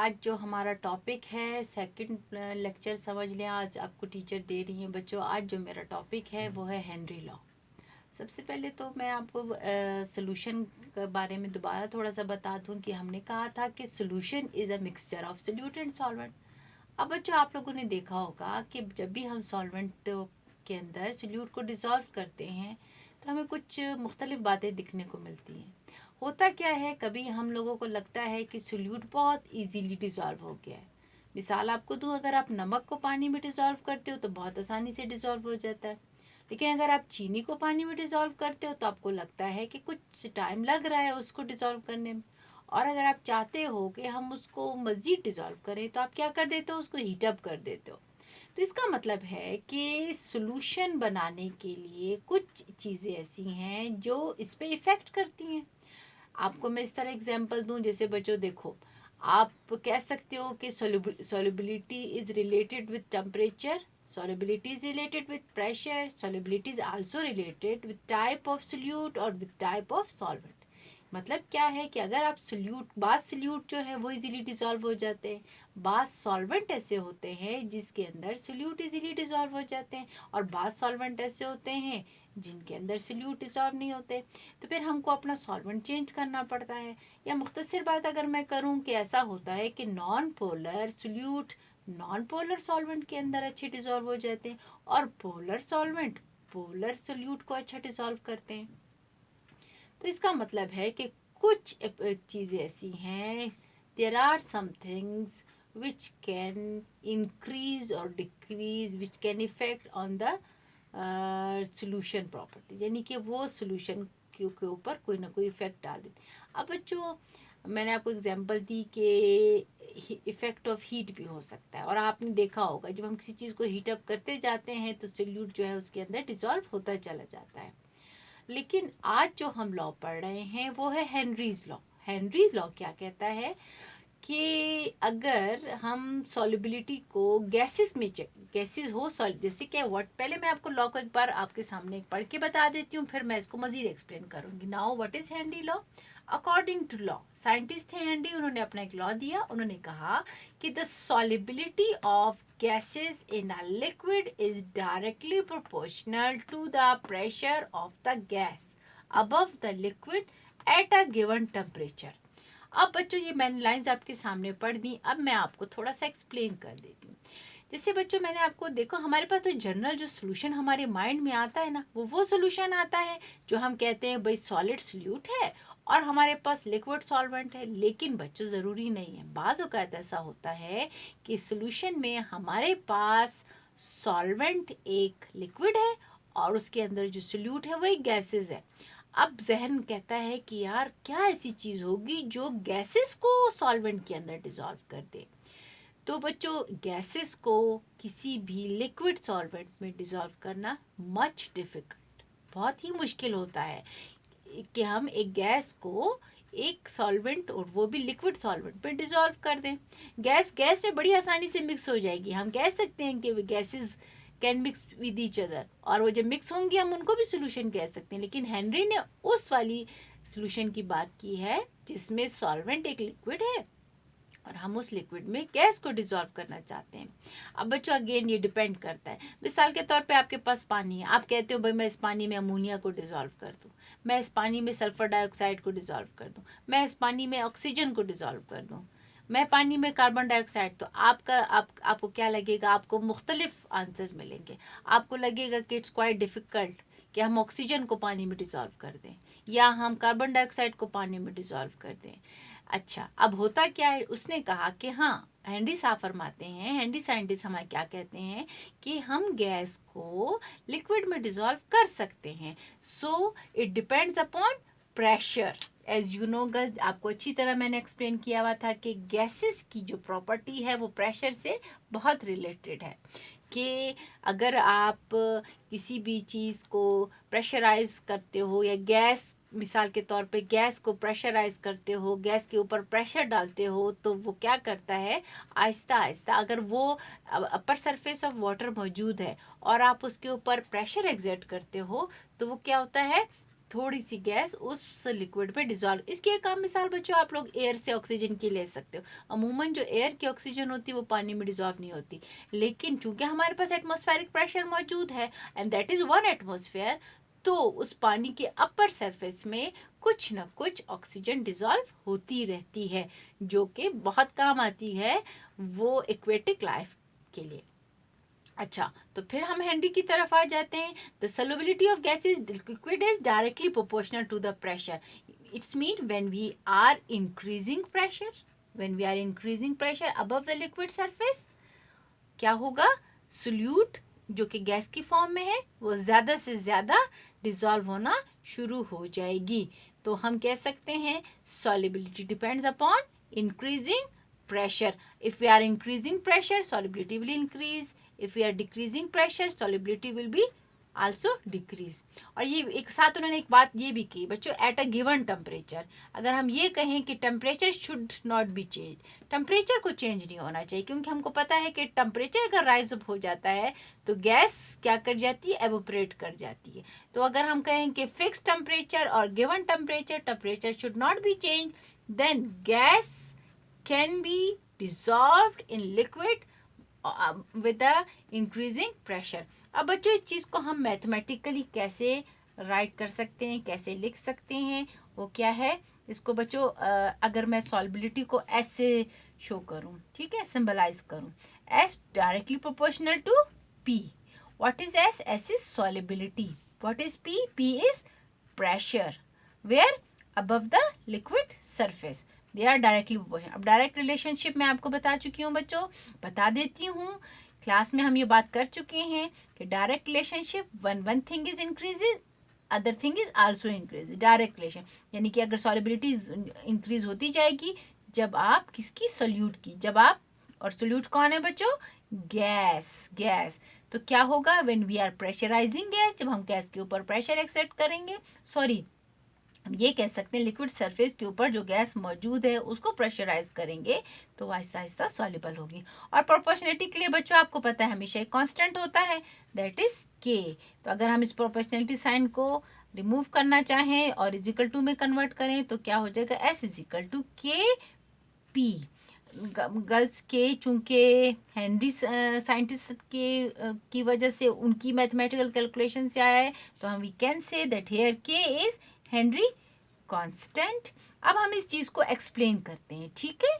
आज जो हमारा टॉपिक है सेकंड लेक्चर समझ लें। आज आपको टीचर दे रही हैं बच्चों। आज जो मेरा टॉपिक है वो है हेनरी लॉ। सबसे पहले तो मैं आपको सोल्यूशन के बारे में दोबारा थोड़ा सा बता दूं कि हमने कहा था कि solution is a mixture of solute and solvent. अब बच्चों आप लोगों ने देखा होगा कि जब भी हम सॉल्वेंट के अंदर सोल्यूट को डिज़ोल्व करते हैं तो हमें कुछ मुख्तलिफ बातें दिखने को मिलती हैं। होता क्या है, कभी हम लोगों को लगता है कि सोल्यूट बहुत इजीली डिज़ोल्व हो गया है। मिसाल आपको दूं, अगर आप नमक को पानी में डिज़ोल्व करते हो तो बहुत आसानी से डिज़ोल्व हो जाता है। लेकिन अगर आप चीनी को पानी में डिज़ोल्व करते हो तो आपको लगता है कि कुछ टाइम लग रहा है उसको डिज़ोल्व करने में। और अगर आप चाहते हो कि हम उसको मज़ीद डिज़ोल्व करें तो आप क्या कर देते हो, उसको हीटअप कर देते हो। तो इसका मतलब है कि सॉल्यूशन बनाने के लिए कुछ चीज़ें ऐसी हैं जो इस पे इफ़ेक्ट करती हैं। आपको मैं इस तरह एग्जांपल दूं, जैसे बच्चों देखो, आप कह सकते हो कि solubility is related with temperature, solubility is related with pressure, solubility is also related with type of solute और with type of solvent। मतलब क्या है कि अगर आप सोल्यूट, बास सोल्यूट जो है वो इजीली डिजॉल्व हो जाते हैं, बास सॉल्वेंट ऐसे होते हैं जिसके अंदर सोल्यूट इजीली डिजॉल्व हो जाते हैं, और बास सॉल्वेंट ऐसे होते हैं जिनके अंदर सोल्यूट डिजॉल्व नहीं होते। तो फिर हमको अपना सॉल्वेंट चेंज करना पड़ता है। या मुख्तसर बात अगर मैं करूं कि ऐसा होता है कि non polar solute non polar solvent के अंदर अच्छे डिजॉल्व हो जाते हैं, और पोलर सॉल्वेंट पोलर सोल्यूट को अच्छा डिजॉल्व करते हैं। तो इसका मतलब है कि कुछ चीज़ें ऐसी हैं, there are some things which can increase और decrease, which can effect on the solution property, यानी कि वो सोल्यूशन के ऊपर कोई ना कोई इफेक्ट डाल देती। अब बच्चों, मैंने आपको एग्जांपल दी कि इफेक्ट ऑफ हीट भी हो सकता है, और आपने देखा होगा जब हम किसी चीज़ को हीट अप करते जाते हैं तो सोल्यूट जो है उसके अंदर डिजॉल्व होता चला जाता है। लेकिन आज जो हम लॉ पढ़ रहे हैं वो है हेनरीज लॉ। हेनरीज लॉ क्या कहता है कि अगर हम सॉल्युबिलिटी को गैसेस में चेक, गैसेस हो सॉल्व, जैसे क्या व्हाट, पहले मैं आपको लॉ को एक बार आपके सामने पढ़ के बता देती हूँ, फिर मैं इसको मजीद एक्सप्लेन करूंगी। Now what is Henry law? According to law, scientist थे हेनरी, उन्होंने अपना एक लॉ दिया। उन्होंने कहा कि the solubility of gases in a liquid is directly proportional to the pressure of the gas above the liquid at a given temperature। अब बच्चों ये मैंने लाइंस आपके सामने पढ़ दी, अब मैं आपको थोड़ा सा एक्सप्लेन कर देती हूँ। जैसे बच्चों मैंने आपको देखो, हमारे पास तो जनरल जो सोल्यूशन हमारे माइंड में आता है ना, वो सोल्यूशन आता है जो हम कहते हैं भाई सॉलिड सोल्यूट है और हमारे पास लिक्विड सॉल्वेंट है। लेकिन बच्चों ज़रूरी नहीं है, बाज़ औक़ात ऐसा होता है कि सोल्यूशन में हमारे पास सॉल्वेंट एक लिक्विड है और उसके अंदर जो सोल्यूट है वो एक गैसेस है। अब जहन कहता है कि यार क्या ऐसी चीज़ होगी जो गैसेस को सॉल्वेंट के अंदर डिसॉल्व कर दे। तो बच्चों, गैसेस को किसी भी लिक्विड सॉल्वेंट में डिसॉल्व करना मच डिफ़िकल्ट, बहुत ही मुश्किल होता है कि हम एक गैस को एक सॉल्वेंट, और वो भी लिक्विड सॉल्वेंट पे डिसॉल्व कर दें। गैस गैस में बड़ी आसानी से मिक्स हो जाएगी, हम कह सकते हैं कि gases can mix with each other, और वो जब मिक्स होंगी हम उनको भी सोल्यूशन कह सकते हैं। लेकिन हेनरी ने उस वाली सोल्यूशन की बात की है जिसमें सॉल्वेंट एक लिक्विड है और हम उस लिक्विड में गैस को डिसॉल्व करना चाहते हैं। अब बच्चों अगेन ये डिपेंड करता है, मिसाल के तौर पे आपके पास पानी है, आप कहते हो भाई मैं इस पानी में अमोनिया को डिसॉल्व कर दूं, मैं इस पानी में सल्फर डाइऑक्साइड को डिसॉल्व कर दूं, मैं इस पानी में ऑक्सीजन को डिसॉल्व कर दूं, मैं पानी में कार्बन डाइऑक्साइड, तो आपको क्या लगेगा, आपको मुख्तलिफ आंसर्स मिलेंगे। आपको लगेगा कि इट्स क्वाइट डिफ़िकल्ट कि हम ऑक्सीजन को पानी में डिसॉल्व कर दें या हम कार्बन डाइऑक्साइड को पानी में डिसॉल्व कर दें। अच्छा, अब होता क्या है, उसने कहा कि हाँ, हेनरी साहब फरमाते हैं, हेनरी साइंटिस्ट हमारे क्या कहते हैं कि हम गैस को लिक्विड में डिसॉल्व कर सकते हैं। So it depends upon pressure. As you know girls, आपको अच्छी तरह मैंने एक्सप्लेन किया हुआ था कि गैसेस की जो प्रॉपर्टी है वो प्रेशर से बहुत रिलेटेड है। कि अगर आप किसी भी चीज़ को प्रेशराइज करते हो या गैस, मिसाल के तौर पे गैस को प्रेशराइज करते हो, गैस के ऊपर प्रेशर डालते हो, तो वो क्या करता है, आहिस्ता आहिस्ता, अगर वो अपर सरफेस ऑफ वाटर मौजूद है और आप उसके ऊपर प्रेशर एग्जर्ट करते हो तो वो क्या होता है, थोड़ी सी गैस उस लिक्विड पे डिजॉल्व। इसकी एक आम मिसाल बच्चों आप लोग एयर से ऑक्सीजन की ले सकते हो। अमूमन जो एयर की ऑक्सीजन होती है वो पानी में डिजॉल्व नहीं होती, लेकिन चूंकि हमारे पास एटमॉस्फेरिक प्रेशर मौजूद है एंड दैट इज 1 एटमॉस्फेयर, तो उस पानी के अपर सरफेस में कुछ न कुछ ऑक्सीजन डिजॉल्व होती रहती है, जो कि बहुत काम आती है वो एक्वेटिक लाइफ के लिए। अच्छा, तो फिर हम हेनरी की तरफ आ जाते हैं। The solubility of gases liquid is directly proportional to the pressure. It's mean when we are increasing pressure, when we are increasing pressure above the liquid surface, क्या होगा, सोल्यूट जो कि गैस की फॉर्म में है वो ज्यादा से ज्यादा डिसॉल्व होना शुरू हो जाएगी। तो हम कह सकते हैं solubility depends upon increasing pressure. If we are increasing pressure, solubility will increase. If we are decreasing pressure, solubility will be also decrease. और ये एक साथ उन्होंने एक बात ये भी की बच्चों, एट अ गिवन टेम्परेचर, अगर हम ये कहें कि temperature should not be change, temperature को चेंज नहीं होना चाहिए, क्योंकि हमको पता है कि टेम्परेचर अगर राइज अप हो जाता है तो गैस क्या कर जाती है, एवोपरेट कर जाती है। तो अगर हम कहें कि फिक्स टेम्परेचर और given temperature, temperature should not be change, then gas can be dissolved in liquid with the increasing pressure. अब बच्चों इस चीज को हम मैथमेटिकली कैसे राइट कर सकते हैं, कैसे लिख सकते हैं, वो क्या है, इसको बच्चों अगर मैं सॉल्युबिलिटी को ऐसे शो करूं, ठीक है, सिंबलाइज करूं, S directly proportional to P. What is S? S is solubility. What is P? P is pressure where above the liquid surface, they are directly proportional. अब डायरेक्ट रिलेशनशिप मैं आपको बता चुकी हूँ बच्चों, बता देती हूँ, क्लास में हम ये बात कर चुके हैं कि direct relationship one thing is increases, other thing is also increase. Direct relation यानी कि अगर सॉल्युबिलिटी इंक्रीज होती जाएगी जब आप किसकी, सोल्यूट की, जब आप, और सोल्यूट कौन है बच्चों, गैस। गैस तो क्या होगा, when we are pressurizing gas, जब हम गैस के ऊपर प्रेशर एक्सर्ट करेंगे, सॉरी हम ये कह सकते हैं लिक्विड सरफेस के ऊपर जो गैस मौजूद है उसको प्रेशराइज करेंगे तो आहिस्ता आहिस्ता सॉल्युबल होगी। और प्रोपोर्शनलिटी के लिए बच्चों आपको पता है हमेशा एक कांस्टेंट होता है, दैट इज के। तो अगर हम इस प्रोपोर्शनलिटी साइन को रिमूव करना चाहें और इजिकल टू में कन्वर्ट करें तो क्या हो जाएगा, एस इजिकल टू के पी। गर्ल्स के चूंकि हेनरी साइंटिस्ट के की वजह से उनकी मैथमेटिकल कैलकुलेशन से आया है, तो हम we can say that here K is Henry constant. अब हम इस चीज को एक्सप्लेन करते हैं, ठीक है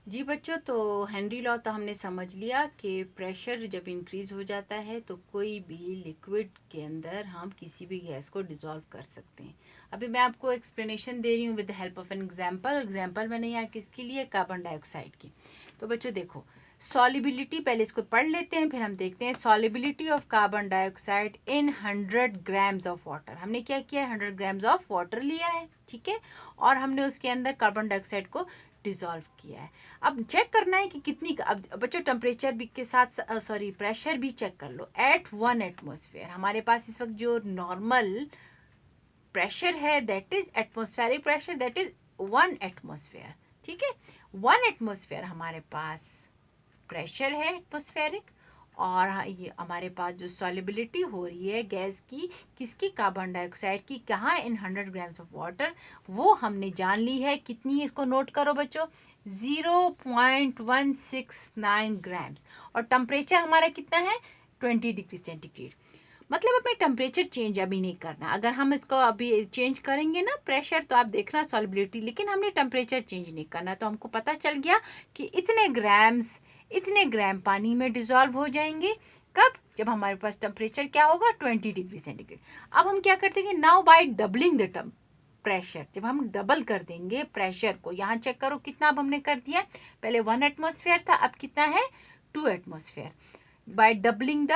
जी बच्चों। तो हेनरी लॉ तो हमने समझ लिया कि प्रेशर जब इंक्रीज हो जाता है तो कोई भी लिक्विड के अंदर हम किसी भी गैस को डिसॉल्व कर सकते हैं। अभी मैं आपको एक्सप्लेनेशन दे रही हूँ with the help of an example. Example मैंने यहाँ किसके लिए, कार्बन डाइऑक्साइड की। तो बच्चों देखो सॉल्युबिलिटी, पहले इसको पढ़ लेते हैं फिर हम देखते हैं। Solubility of carbon dioxide in 100 grams of water. हमने क्या किया है, 100 ग्राम्स ऑफ वाटर लिया है, ठीक है, और हमने उसके अंदर कार्बन डाइऑक्साइड को डिसॉल्व किया है। अब चेक करना है कि कितनी, अब बच्चों टेम्परेचर भी के साथ सॉरी प्रेशर भी चेक कर लो। एट 1 एटमॉस्फेयर हमारे पास इस वक्त जो नॉर्मल प्रेशर है that is atmospheric pressure, that is 1 atmosphere, ठीक है। 1 एटमॉस्फेयर हमारे पास प्रेशर है एटमॉस्फेरिक, और ये हमारे पास जो सॉल्युबिलिटी हो रही है गैस की, किसकी, कार्बन डाइऑक्साइड की, कहाँ, इन 100 ग्राम्स ऑफ वाटर, वो हमने जान ली है। कितनी है इसको नोट करो बच्चों, 0.169 ग्राम्स। और टेम्परेचर हमारा कितना है, 20 डिग्री सेंटीग्रेड। मतलब अपने टेम्परेचर चेंज अभी नहीं करना। अगर हम इसको अभी चेंज करेंगे ना प्रेशर, तो आप देखना सॉल्युबिलिटी, लेकिन हमने टेम्परेचर चेंज नहीं करना। तो हमको पता चल गया कि इतने ग्राम पानी में डिसॉल्व हो जाएंगे। कब, जब हमारे पास टेम्परेचर क्या होगा, 20 डिग्री सेंटीग्रेड। अब हम क्या करते हैं, now by doubling the pressure, जब हम डबल कर देंगे प्रेशर को, यहाँ चेक करो कितना अब हमने कर दिया, पहले 1 एटमॉस्फेयर था, अब कितना है, 2 atmosphere, by doubling the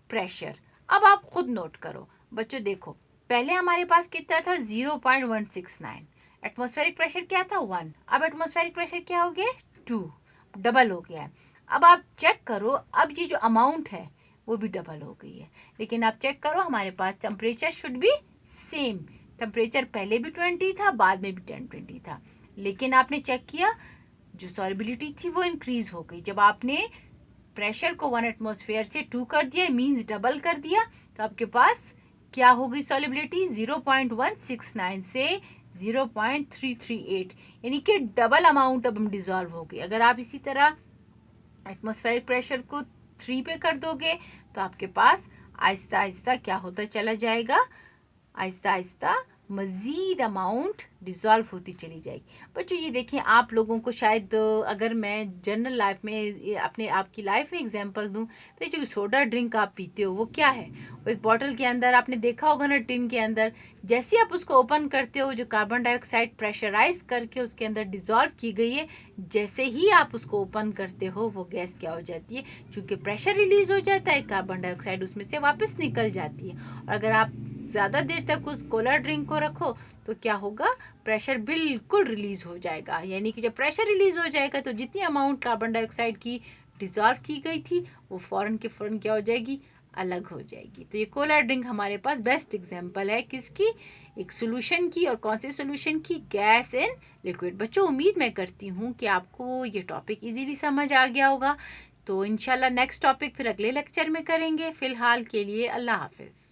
pressure. अब आप खुद नोट करो बच्चों, देखो पहले हमारे पास कितना था, 0.169, एटमॉस्फेरिक प्रेशर क्या था, 1, अब एटमॉस्फेरिक प्रेशर क्या हो गया, 2, डबल हो गया है। अब आप चेक करो, अब ये जो अमाउंट है वो भी डबल हो गई है, लेकिन आप चेक करो हमारे पास temperature should be same. Temperature पहले भी 20 था, बाद में भी 20 था, लेकिन आपने चेक किया जो सॉल्युबिलिटी थी वो इंक्रीज हो गई। जब आपने प्रेशर को 1 एटमॉस्फेयर से 2 कर दिया, मीन्स डबल कर दिया, तो आपके पास क्या होगी सॉलिबिलिटी 0.169 से 0.338, यानी कि डबल अमाउंट अब हम डिजॉल्व हो गए। अगर आप इसी तरह एटमॉस्फेरिक प्रेशर को 3 पे कर दोगे तो आपके पास आहिस्ता आहिस्ता क्या होता चला जाएगा, आहिस्ता आहिस्ता मज़ीद अमाउंट डिज़ोल्व होती चली जाएगी। बच्चों ये देखें, आप लोगों को शायद अगर मैं जनरल लाइफ में अपने आपकी लाइफ में एग्जांपल दूं तो ये जो सोडा ड्रिंक आप पीते हो वो क्या है, वो एक बॉटल के अंदर आपने देखा होगा ना, टिन के अंदर जैसे आप उसको ओपन करते हो जो कार्बन डाइऑक्साइड प्रेशराइज करके उसके अंदर डिज़ोल्व की गई है, जैसे ही आप उसको ओपन करते हो वो गैस क्या हो जाती है, चूँकि प्रेशर रिलीज हो जाता है, कार्बन डाइऑक्साइड उसमें से वापस निकल जाती है। और अगर आप ज़्यादा देर तक उस कोला ड्रिंक को रखो तो क्या होगा, प्रेशर बिल्कुल रिलीज हो जाएगा। यानी कि जब प्रेशर रिलीज हो जाएगा तो जितनी अमाउंट कार्बन डाइऑक्साइड की डिजॉल्व की गई थी वो फ़ौरन के फ़ौरन क्या हो जाएगी, अलग हो जाएगी। तो ये कोला ड्रिंक हमारे पास बेस्ट एग्जांपल है किसकी, एक सोल्यूशन की। और कौन से सोल्यूशन की, गैस इन लिक्विड। बच्चों उम्मीद मैं करती हूँ कि आपको ये टॉपिक इजीली समझ आ गया होगा। तो इंशाल्लाह नेक्स्ट टॉपिक फिर अगले लेक्चर में करेंगे। फ़िलहाल के लिए अल्लाह हाफिज़।